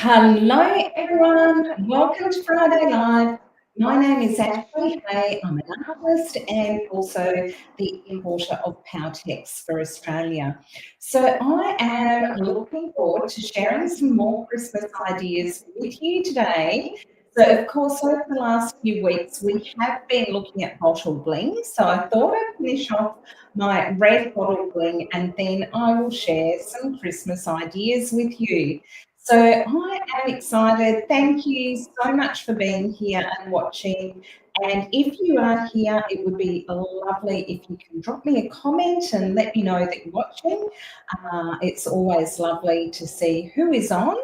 Hello, everyone. Welcome to Friday Live. My name is Ashley Hay. I'm an artist and also the importer of Powtex for Australia. So I am looking forward to sharing some more Christmas ideas with you today. So, of course, over the last few weeks, we have been looking at bottle bling. So I thought I'd finish off my red bottle bling and then I will share some Christmas ideas with you. So I am excited. Thank you so much for being here and watching. And if you are here, it would be lovely if you can drop me a comment and let me know that you're watching. It's always lovely to see who is on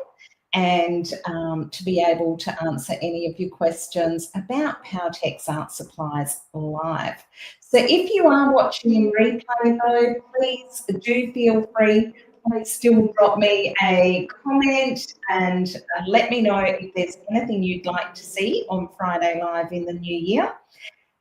and to be able to answer any of your questions about Powtex Art Supplies live. So if you are watching in replay though, please do feel free. Please still drop me a comment and let me know if there's anything you'd like to see on Friday Live in the new year.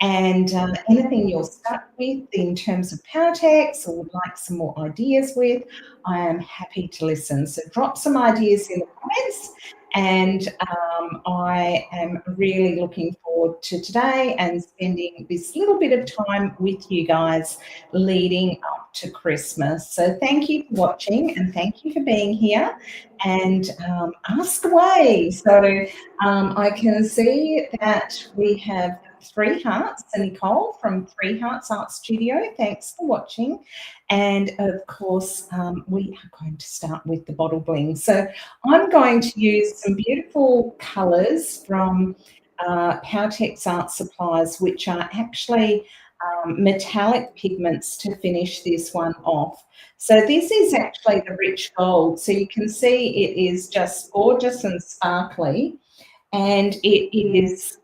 And anything you're stuck with in terms of Powtex or would like some more ideas with, I am happy to listen. So drop some ideas in the comments, and I am really looking forward to today and spending this little bit of time with you guys leading up to Christmas. So thank you for watching and thank you for being here, and ask away. So I can see that we have 3 Hearts, and Nicole from 3 Hearts Art Studio. Thanks for watching. And of course, we are going to start with the bottle bling. So I'm going to use some beautiful colours from Powtex Art Supplies, which are actually metallic pigments to finish this one off. So this is actually the rich gold. So you can see it is just gorgeous and sparkly. And it is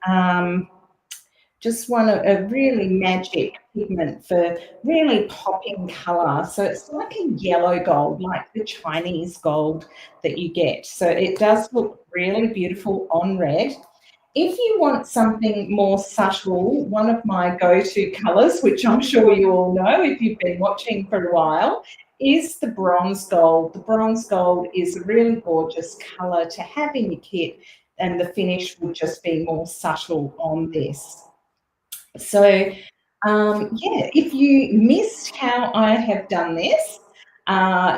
just a really magic pigment for really popping colour. So it's like a yellow gold, like the Chinese gold that you get. So it does look really beautiful on red. If you want something more subtle, one of my go-to colours, which I'm sure you all know if you've been watching for a while, is the bronze gold. The bronze gold is a really gorgeous colour to have in your kit, and the finish will just be more subtle on this. So, if you missed how I have done this,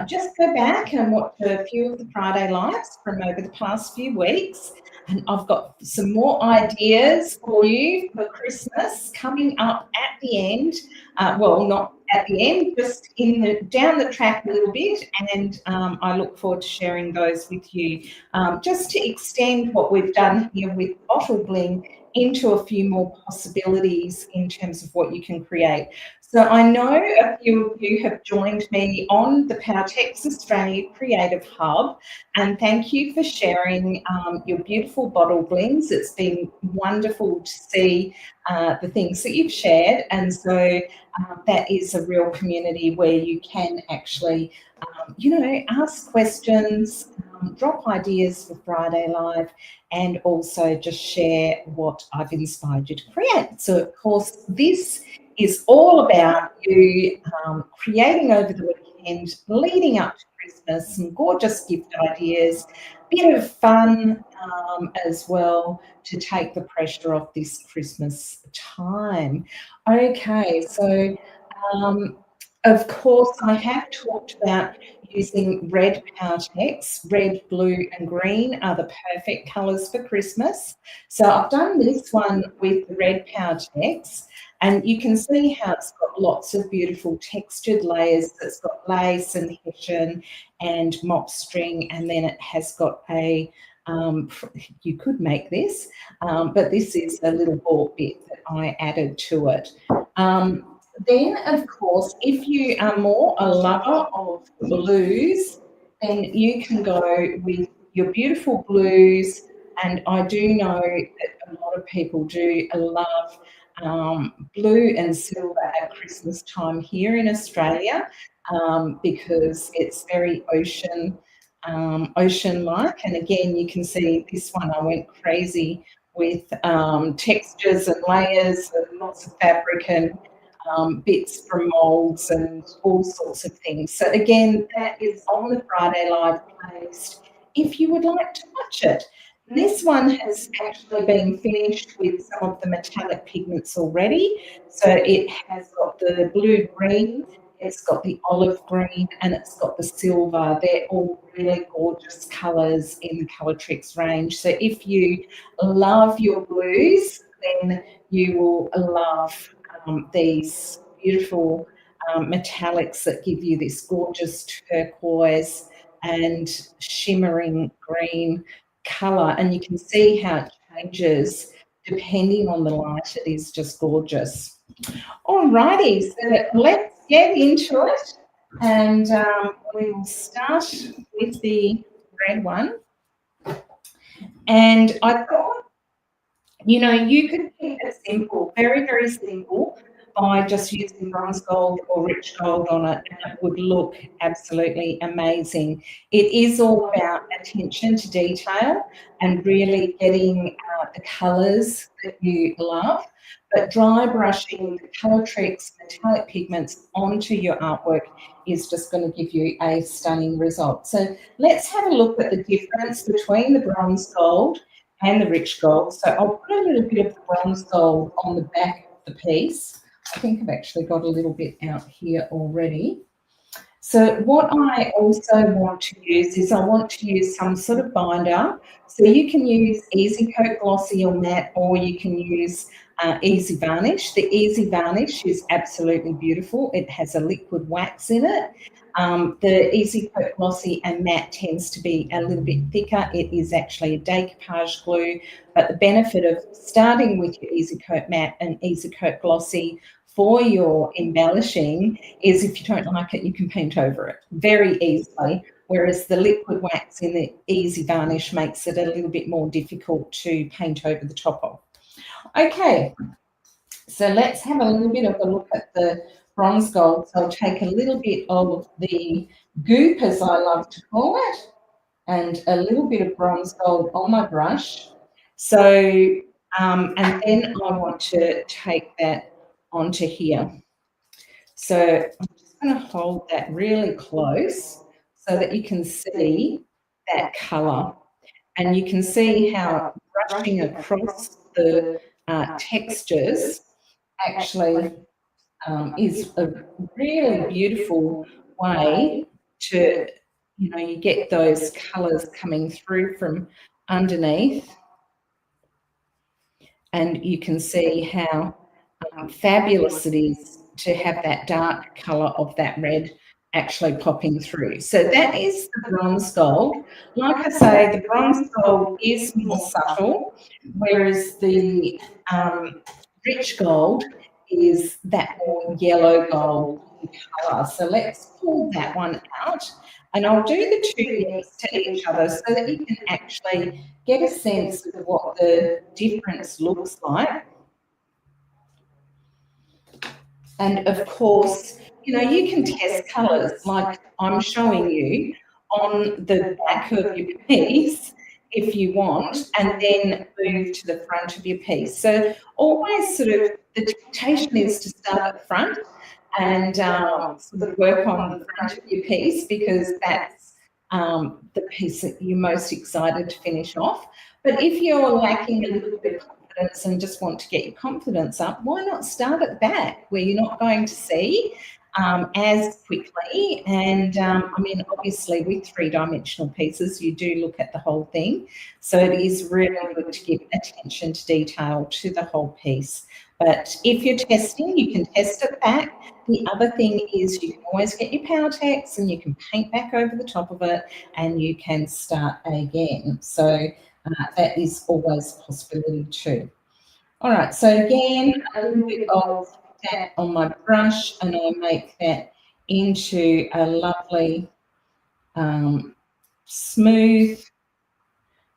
just go back and watch a few of the Friday Lives from over the past few weeks. And I've got some more ideas for you for Christmas coming up at the end. Well, not at the end, just down the track a little bit. And I look forward to sharing those with you, just to extend what we've done here with bottle bling into a few more possibilities in terms of what you can create. So I know a few of you have joined me on the Powtex Australia Creative Hub, and thank you for sharing your beautiful bottle blings. It's been wonderful to see the things that you've shared, and so that is a real community where you can actually ask questions, drop ideas for Friday Live, and also just share what I've inspired you to create. So, of course, this is all about you creating over the weekend, leading up to Christmas, some gorgeous gift ideas, bit of fun as well to take the pressure off this Christmas time. Okay, so of course, I have talked about using red Powtex. Red, blue and green are the perfect colours for Christmas. So I've done this one with the red Powtex, and you can see how it's got lots of beautiful textured layers. It's got lace and hessian and mop string, and then it has got a you could make this, but this is a little ball bit that I added to it. Then, of course, if you are more a lover of blues, then you can go with your beautiful blues. And I do know that a lot of people do love blue and silver at Christmas time here in Australia, because it's very ocean-like. And again, you can see this one, I went crazy with textures and layers and lots of fabric and bits from molds and all sorts of things. So again, that is on the Friday Live playlist if you would like to watch it. This one has actually been finished with some of the metallic pigments already. So it has got the blue-green, it's got the olive green, and it's got the silver. They're all really gorgeous colours in the Colortricx range. So if you love your blues, then you will love these beautiful metallics that give you this gorgeous turquoise and shimmering green colour, and you can see how it changes depending on the light. It is just gorgeous. Alrighty, so let's get into it, and we will start with the red one. And I thought, you know, you could keep it simple, very, very simple, by just using bronze gold or rich gold on it, and it would look absolutely amazing. It is all about attention to detail and really getting the colours that you love, but dry brushing the Colortricx metallic pigments onto your artwork is just going to give you a stunning result. So let's have a look at the difference between the bronze gold and the rich gold. So I'll put a little bit of the bronze gold on the back of the piece. I think I've actually got a little bit out here already. So what I also want to use is I want to use some sort of binder. So you can use Easy Coat Glossy or Matte, or you can use Easy Varnish. The Easy Varnish is absolutely beautiful. It has a liquid wax in it. The Easy Coat Glossy and Matte tends to be a little bit thicker. It is actually a decoupage glue, but the benefit of starting with your Easy Coat Matte and Easy Coat Glossy for your embellishing is if you don't like it, you can paint over it very easily, whereas the liquid wax in the Easy Varnish makes it a little bit more difficult to paint over the top of. Okay, so let's have a little bit of a look at the bronze gold. So I'll take a little bit of the goop, as I love to call it, and a little bit of bronze gold on my brush. So, and then I want to take that onto here. So I'm just going to hold that really close so that you can see that colour, and you can see how brushing across the textures actually is a really beautiful way to, you know, you get those colours coming through from underneath, and you can see how fabulous it is to have that dark colour of that red actually popping through. So that is the bronze gold. Like I say, the bronze gold is more subtle, whereas the rich gold is that more yellow gold colour. So let's pull that one out, and I'll do the two next to each other so that you can actually get a sense of what the difference looks like. And of course, you know, you can test colours like I'm showing you on the back of your piece if you want, and then move to the front of your piece. So always sort of the temptation is to start at the front and sort of work on the front of your piece, because that's the piece that you're most excited to finish off. But if you're lacking a little bit of confidence and just want to get your confidence up, why not start at the back where you're not going to see as quickly? And I mean, obviously with three-dimensional pieces, you do look at the whole thing. So it is really good to give attention to detail to the whole piece. But if you're testing, you can test it back. The other thing is you can always get your Powtex and you can paint back over the top of it and you can start again. So that is always a possibility too. All right, so again, a little bit of that on my brush, and I make that into a lovely smooth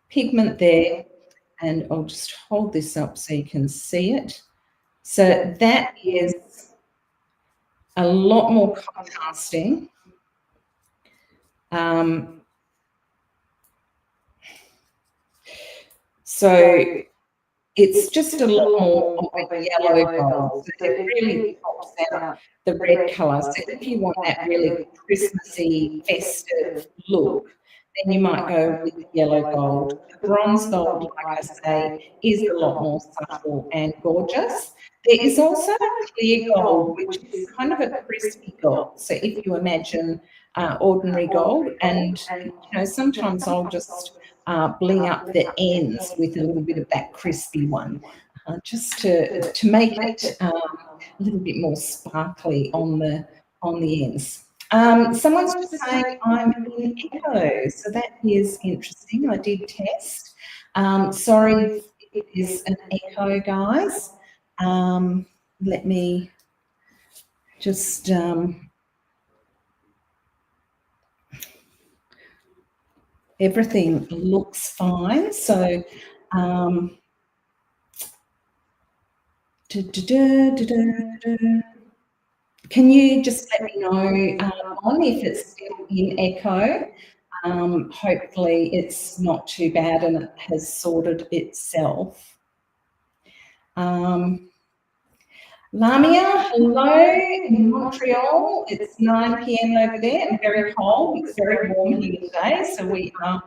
pigment there, and I'll just hold this up so you can see it. So that is a lot more contrasting. So it's just a lot more of a yellow gold. So it really pops out the red colour. So if you want that really Christmassy, festive look, then you might go with the yellow gold. The bronze gold, like I say, is a lot more subtle and gorgeous. There is also clear gold, which is kind of a crispy gold. So if you imagine ordinary gold, and sometimes I'll just bling up the ends with a little bit of that crispy one, just to make it a little bit more sparkly on the ends. Someone's just saying I'm in echo, so that is interesting. I did test. Sorry if it is an echo, guys. Let me just everything looks fine. So can you just let me know on if it's still in echo? Hopefully it's not too bad and it has sorted itself. Lamia, hello in Montreal. It's 9 p.m. over there and very cold. It's very warm here today, so we are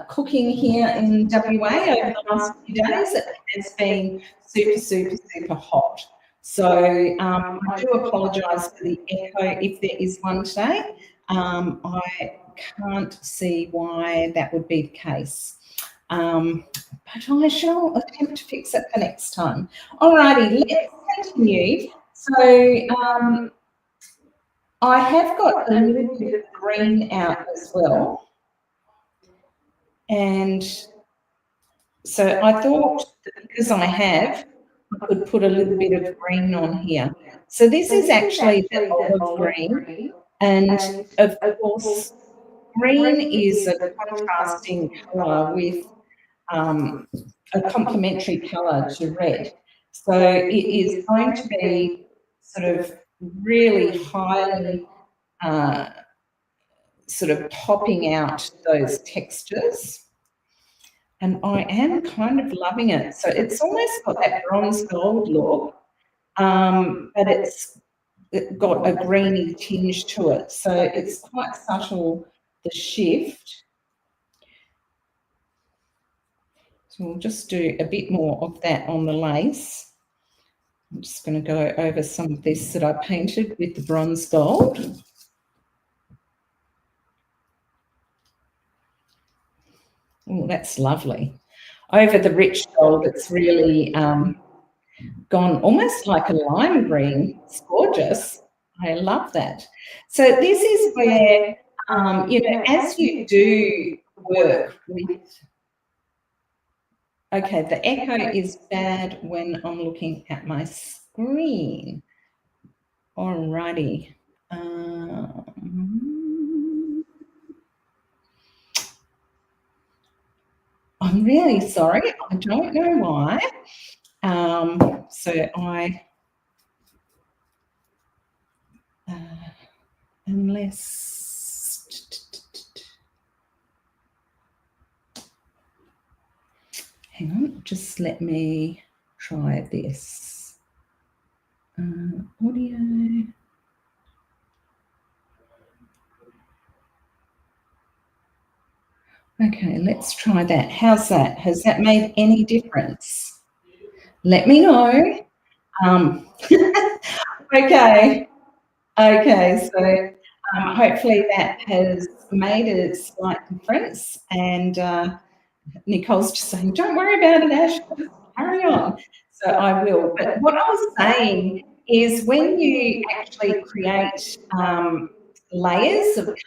cooking here in WA over the last few days. It has been super, super, super hot. So I do apologise for the echo if there is one today. I can't see why that would be the case. But I shall attempt to fix it for next time. Alrighty, let's continue. So I have got a little bit of green out as well. And so I thought that because I have, I could put a little bit of green on here. So this is actually the olive green. And of course, green is a contrasting colour with a complementary colour to red. So it is going to be sort of really highly sort of popping out those textures. And I am kind of loving it. So it's almost got that bronze gold look, but it's got a greeny tinge to it. So it's quite subtle, the shift. So we'll just do a bit more of that on the lace. I'm just going to go over some of this that I painted with the bronze gold. Oh, that's lovely. Over the rich gold, it's really gone almost like a lime green. It's gorgeous. I love that. So this is where, as you do work with, okay, the echo is bad when I'm looking at my screen. Alrighty. I'm really sorry. I don't know why. So I, hang on, just let me try this. Audio. Okay, let's try that. How's that? Has that made any difference? Let me know. Okay. Okay, so hopefully that has made a slight difference. And Nicole's just saying, don't worry about it, Ash, just carry on. So I will. But what I was saying is when you actually create layers of colour,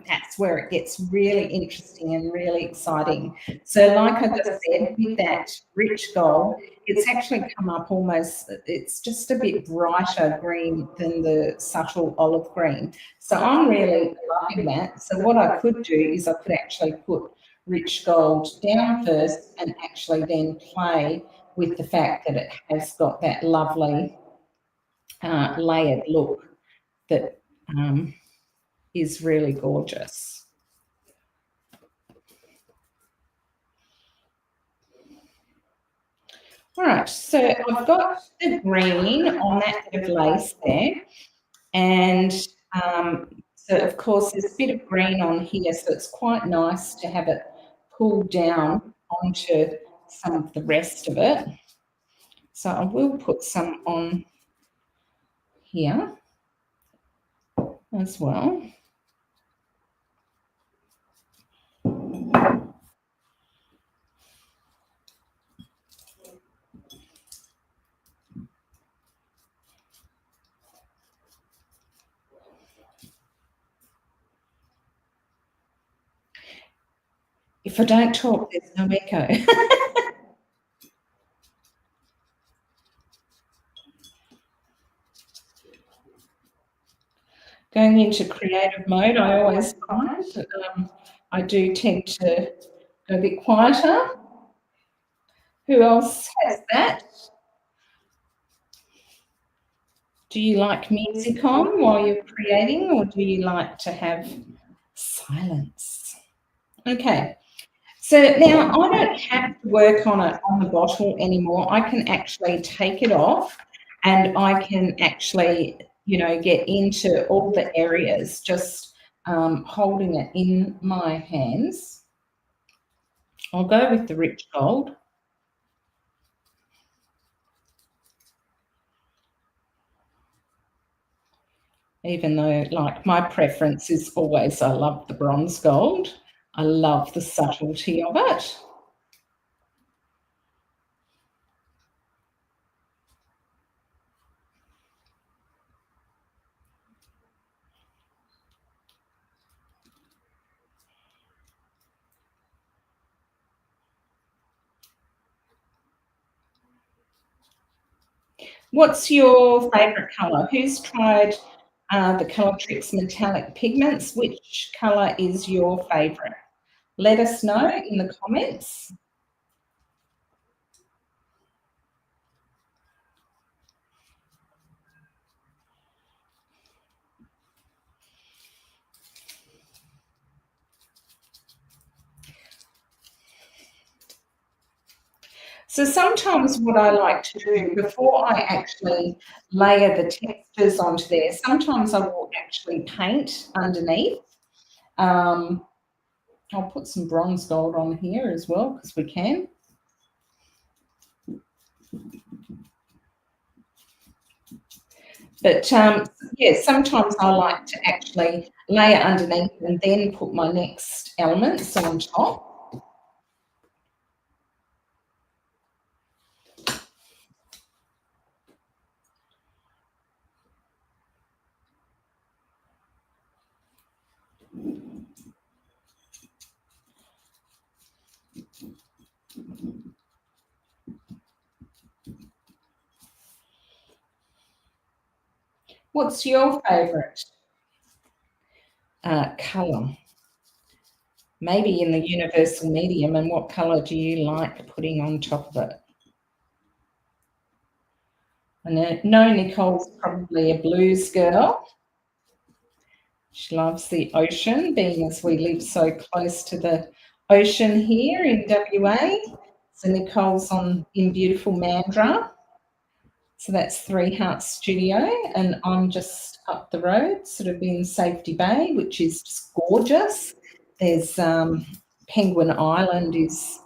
that's where it gets really interesting and really exciting. So like I just said, with that rich gold, it's actually come up almost, it's just a bit brighter green than the subtle olive green. So I'm really loving that. So what I could do is I could actually put rich gold down first and actually then play with the fact that it has got that lovely layered look that is really gorgeous. All right, so I've got the green on that bit of lace there, and So, of course, there's a bit of green on here, so it's quite nice to have it pulled down onto some of the rest of it. So I will put some on here as well. If I don't talk, there's no echo. Going into creative mode, I always find I do tend to go a bit quieter. Who else has that? Do you like music on while you're creating, or do you like to have silence? Okay. So now I don't have to work on it on the bottle anymore. I can actually take it off and I can actually, you know, get into all the areas just holding it in my hands. I'll go with the rich gold. Even though, like, my preference is always I love the bronze gold. I love the subtlety of it. What's your favourite colour? Who's tried the Colortricx Metallic Pigments? Which colour is your favourite? Let us know in the comments. So sometimes what I like to do before I actually layer the textures onto there, sometimes I will actually paint underneath. I'll put some bronze gold on here as well because we can. But yeah, sometimes I like to actually layer underneath and then put my next elements on top. What's your favourite colour? Maybe in the universal medium, and what colour do you like putting on top of it? I know Nicole's probably a blues girl. She loves the ocean, being as we live so close to the ocean here in WA. So Nicole's in beautiful Mandurah. So that's 3 Hearts Studio, and I'm just up the road, sort of in Safety Bay, which is just gorgeous. There's Penguin Island is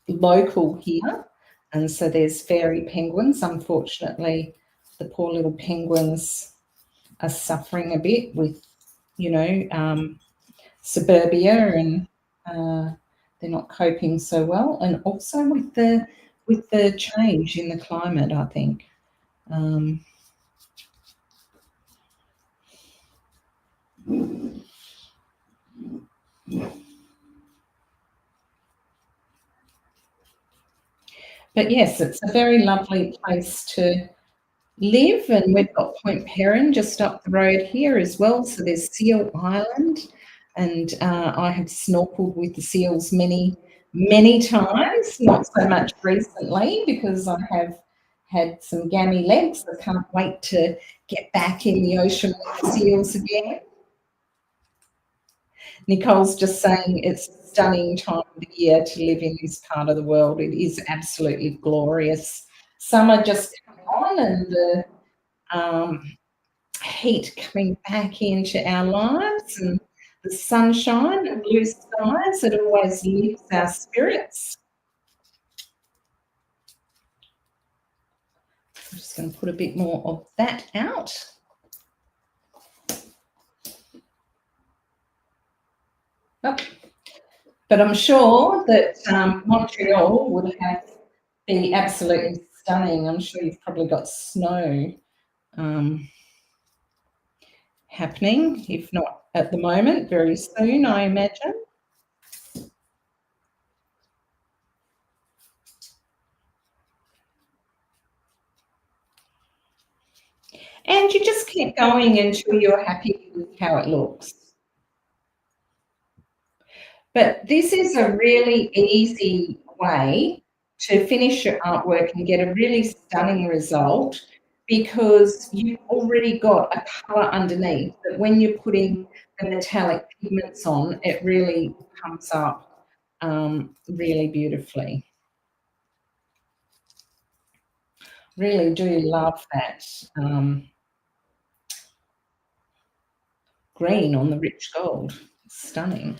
local here, and so there's fairy penguins. Unfortunately, the poor little penguins are suffering a bit with, you know, suburbia, and they're not coping so well, and also with the change in the climate, I think. But yes, it's a very lovely place to live, and we've got Point Perrin just up the road here as well. So there's Seal Island, and I have snorkeled with the seals many times, not so much recently because I have had some gammy legs. I can't wait to get back in the ocean with the seals again. Nicole's just saying it's a stunning time of the year to live in this part of the world. It is absolutely glorious. Summer just come on, and the heat coming back into our lives and the sunshine and blue skies. It always lifts our spirits. I'm just going to put a bit more of that out. Oh. But I'm sure that Montreal would be absolutely stunning. I'm sure you've probably got snow happening, if not at the moment, very soon, I imagine. And you just keep going until you're happy with how it looks. But this is a really easy way to finish your artwork and get a really stunning result, because you've already got a colour underneath that when you're putting the metallic pigments on, it really comes up really beautifully. Really do love that green on the rich gold. Stunning.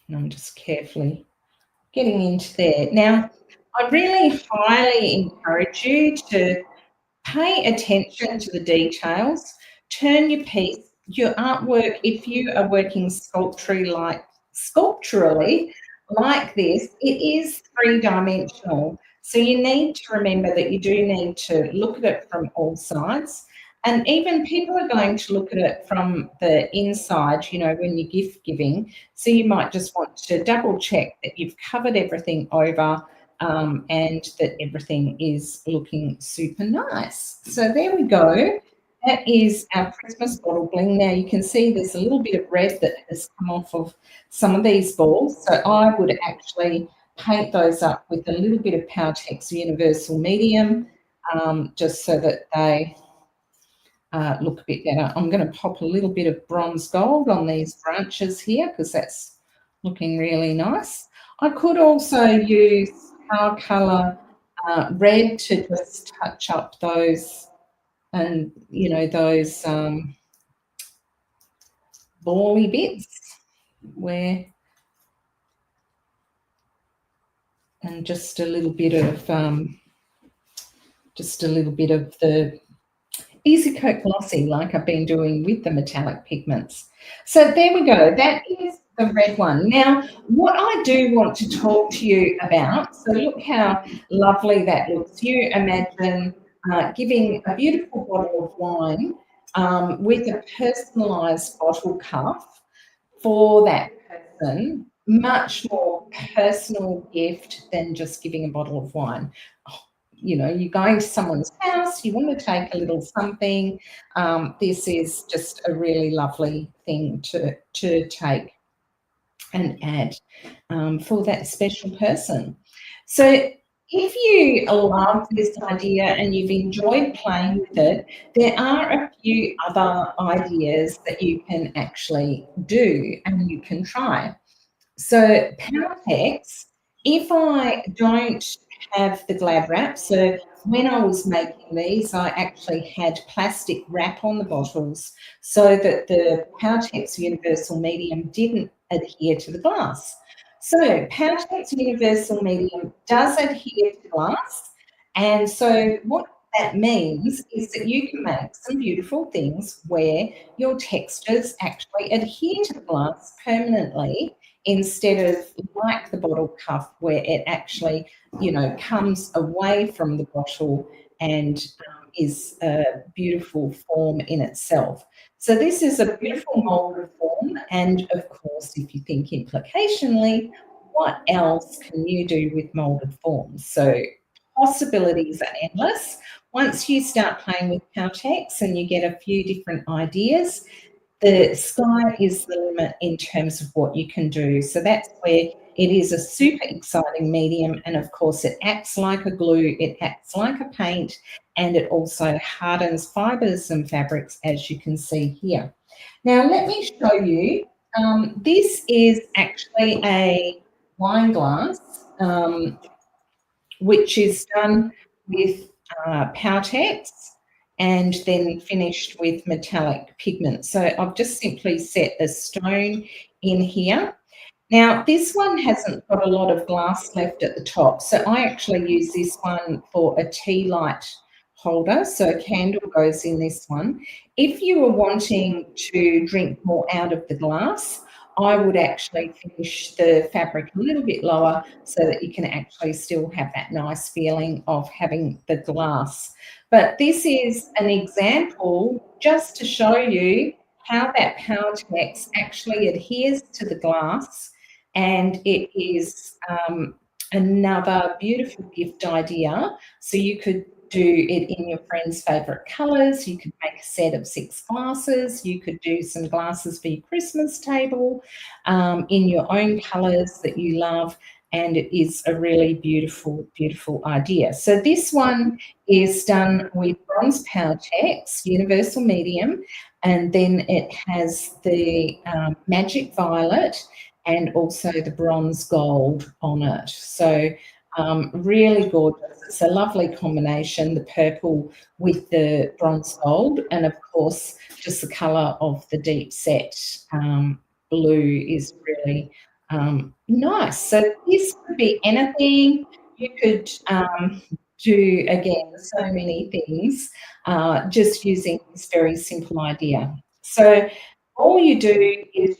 And I'm just carefully getting into there. Now, I really highly encourage you to pay attention to the details. Turn your piece, your artwork, if you are working sculpturally like this, it is three-dimensional. So you need to remember that you do need to look at it from all sides. And even people are going to look at it from the inside, you know, when you're gift giving. So you might just want to double check that you've covered everything over and that everything is looking super nice. So there we go. That is our Christmas bottle bling. Now you can see there's a little bit of red that has come off of some of these balls. So I would actually paint those up with a little bit of Powtex Universal Medium, just so that they look a bit better. I'm going to pop a little bit of bronze gold on these branches here because that's looking really nice. I could also use our colour red to just touch up those, and you know, those bally bits where, and just a little bit of the Easy Coat Glossy, like I've been doing with the metallic pigments. So there we go. That is the red one. Now, what I do want to talk to you about, so look how lovely that looks. You imagine giving a beautiful bottle of wine with a personalised bottle cuff for that person, much more personal gift than just giving a bottle of wine. You know, you're going to someone's house, you want to take a little something. This is just a really lovely thing to take and add for that special person. So if you love this idea and you've enjoyed playing with it, there are a few other ideas that you can actually do and you can try. So Powtex, if I don't have the glad wrap, so when I was making these, I actually had plastic wrap on the bottles so that the Powtex Universal Medium didn't adhere to the glass. So Powtex Universal Medium does adhere to glass, and so what that means is that you can make some beautiful things where your textures actually adhere to the glass permanently, instead of like the bottle cuff where it actually, you know, comes away from the bottle and is a beautiful form in itself. So this is a beautiful moulded form, and of course, if you think implicationally, what else can you do with moulded forms? So possibilities are endless. Once you start playing with Powtex and you get a few different ideas, the sky is the limit in terms of what you can do. So that's where it is a super exciting medium, and of course it acts like a glue, it acts like a paint, and it also hardens fibres and fabrics, as you can see here. Now let me show you, this is actually a wine glass which is done with Powtex, and then finished with metallic pigment. So I've just simply set a stone in here. Now, this one hasn't got a lot of glass left at the top, so I actually use this one for a tea light holder, so a candle goes in this one. If you were wanting to drink more out of the glass, I would actually finish the fabric a little bit lower so that you can actually still have that nice feeling of having the glass. But this is an example just to show you how that Powertex actually adheres to the glass, and it is another beautiful gift idea. So you could do it in your friend's favorite colors. You could make a set of 6 glasses. You could do some glasses for your Christmas table in your own colors that you love. And it is a really beautiful, beautiful idea. So this one is done with bronze Powertex, universal medium, and then it has the magic violet and also the bronze gold on it. So really gorgeous. It's a lovely combination, the purple with the bronze gold, and of course just the colour of the deep set blue is really nice. So this could be anything. You could do, again, so many things just using this very simple idea. So all you do is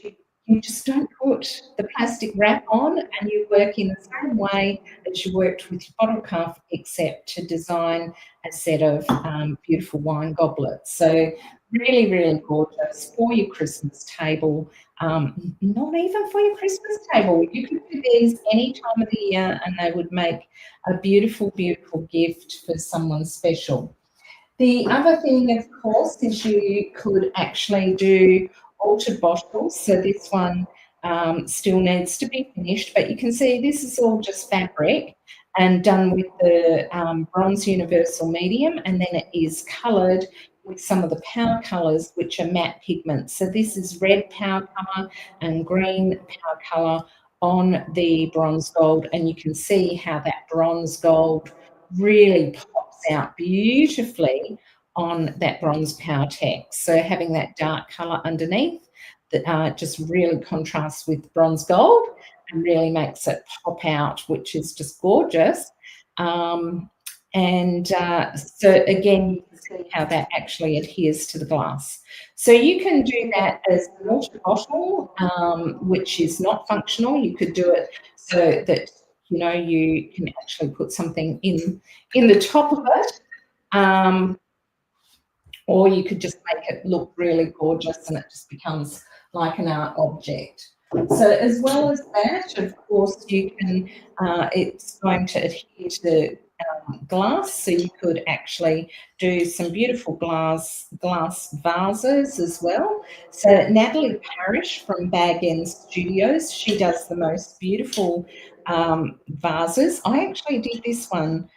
you just don't put the plastic wrap on, and you work in the same way as you worked with your bottle cuff, except to design a set of beautiful wine goblets. So really, really gorgeous for your Christmas table. Not even for your Christmas table. You could do these any time of the year and they would make a beautiful, beautiful gift for someone special. The other thing, of course, is you could actually do altered bottles. So this one still needs to be finished, but you can see this is all just fabric and done with the bronze universal medium, and then it is coloured with some of the power colours, which are matte pigments. So this is red power colour and green power colour on the bronze gold, and you can see how that bronze gold really pops out beautifully on that bronze Powertex. So having that dark colour underneath that just really contrasts with bronze gold and really makes it pop out, which is just gorgeous. So again, you can see how that actually adheres to the glass. So you can do that as a water bottle, which is not functional. You could do it so that you can actually put something in the top of it, or you could just make it look really gorgeous and it just becomes like an art object. So as well as that, of course, you can, it's going to adhere to glass, so you could actually do some beautiful glass vases as well. So Natalie Parrish from Bag End Studios, she does the most beautiful vases. I actually did this one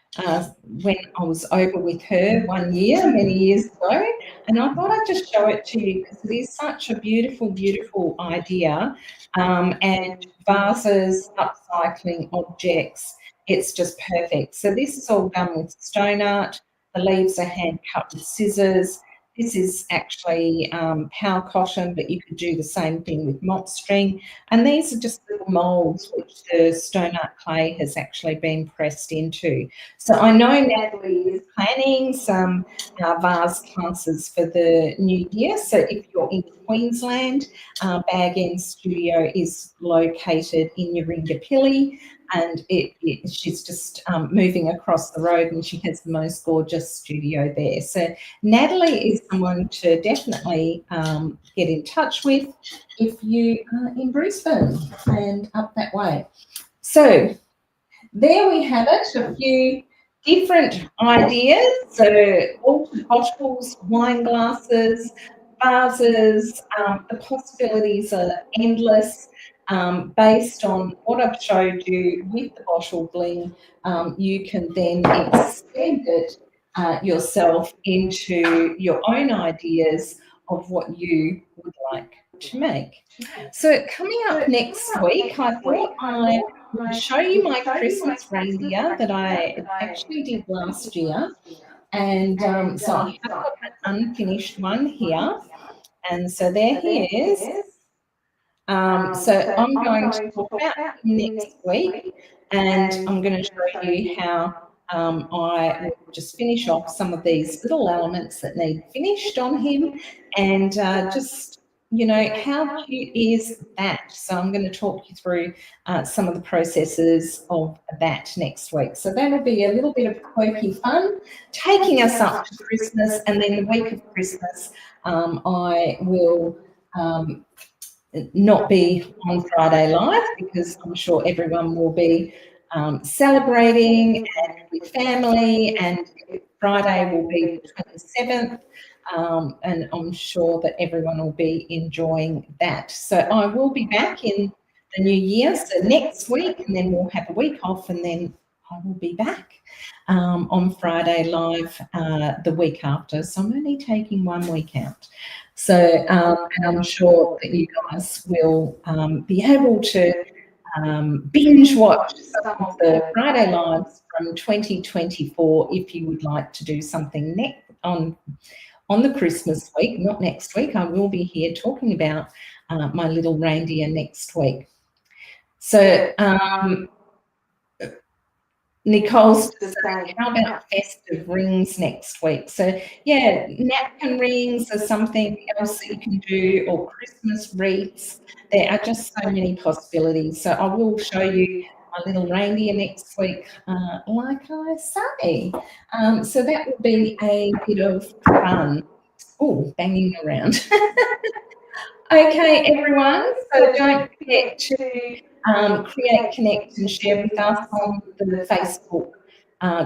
when I was over with her one year, many years ago, and I thought I'd just show it to you because it is such a beautiful, beautiful idea. And vases, upcycling objects, it's just perfect. So this is all done with stone art. The leaves are hand cut with scissors. This is actually power cotton, but you could do the same thing with mop string. And these are just little moulds which the stone art clay has actually been pressed into. So I know Natalie is planning some vase classes for the new year. So if you're in Queensland, Bag End Studio is located in Yeringa, and she's just moving across the road, and she has the most gorgeous studio there. So Natalie is someone to definitely get in touch with if you are in Brisbane and up that way. So there we have it, a few different ideas. So altered bottles, wine glasses, vases, the possibilities are endless. Based on what I've showed you with the bottle bling, you can then extend it yourself into your own ideas of what you would like to make. So coming up next week, I thought I would show you my Christmas reindeer that I actually did last year. And so I have got an unfinished one here. And so there he is. So I'm going to talk about him next week, and I'm going to show you how I will just finish off some of these little elements that need finished on him, and just, you know, how cute is that? So I'm going to talk you through some of the processes of that next week. So that'll be a little bit of quirky fun, taking us up to Christmas, and then the week of Christmas, I will not be on Friday Live, because I'm sure everyone will be celebrating and with family, and Friday will be the 27th, and I'm sure that everyone will be enjoying that. So I will be back in the new year, so next week, and then we'll have a week off, and then I will be back on Friday Live the week after. So I'm only taking 1 week out. So, and I'm sure that you guys will be able to binge watch some of the Friday Lives from 2024 if you would like to do something on the Christmas week, not next week. I will be here talking about my little reindeer next week. So, Nicole's saying, how about festive rings next week? So yeah, napkin rings are something else that you can do, or Christmas wreaths. There are just so many possibilities. So I will show you my little reindeer next week, like I say. So that will be a bit of fun. Oh, banging around. Okay, everyone, so don't forget to create, connect and share with us on the Facebook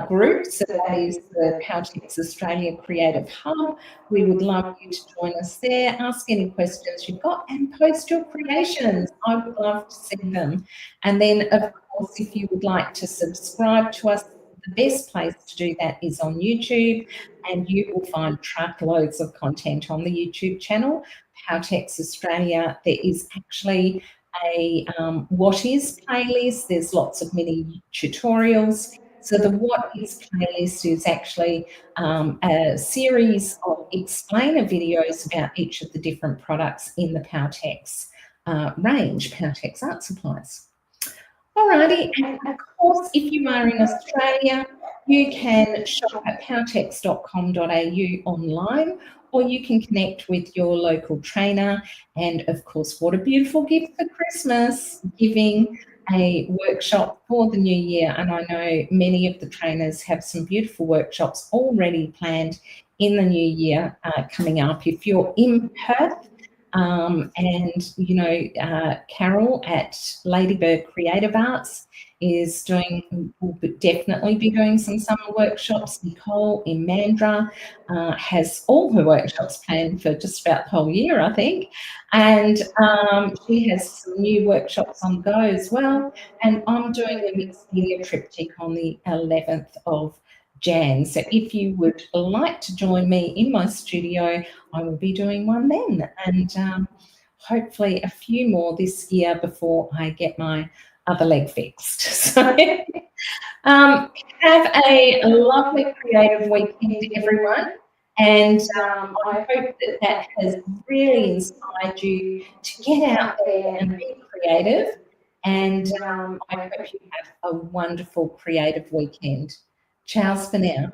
group. So that is the Powtex Australia Creative Hub. We would love you to join us there, ask any questions you've got, and post your creations. I would love to see them. And then, of course, if you would like to subscribe to us, the best place to do that is on YouTube, and you will find truckloads of content on the YouTube channel, Powtex Australia. There is actually a what is playlist. There's lots of mini tutorials. So the what is playlist is actually a series of explainer videos about each of the different products in the Powtex range, Powtex Art Supplies. Alrighty, and of course, if you are in Australia, you can shop at powtex.com.au online, or you can connect with your local trainer. And of course, what a beautiful gift for Christmas, giving a workshop for the new year. And I know many of the trainers have some beautiful workshops already planned in the new year coming up. If you're in Perth, and you know, Carol at Ladybird Creative Arts will definitely be doing some summer workshops. Nicole in Mandurah has all her workshops planned for just about the whole year, I think, and she has some new workshops on go as well. And I'm doing a mixed media triptych on the 11th of Jan. So if you would like to join me in my studio, I will be doing one then, and hopefully a few more this year before I get my other leg fixed. So have a lovely creative weekend, everyone. And I hope that that has really inspired you to get out there and be creative. And I hope you have a wonderful creative weekend. Ciao for now.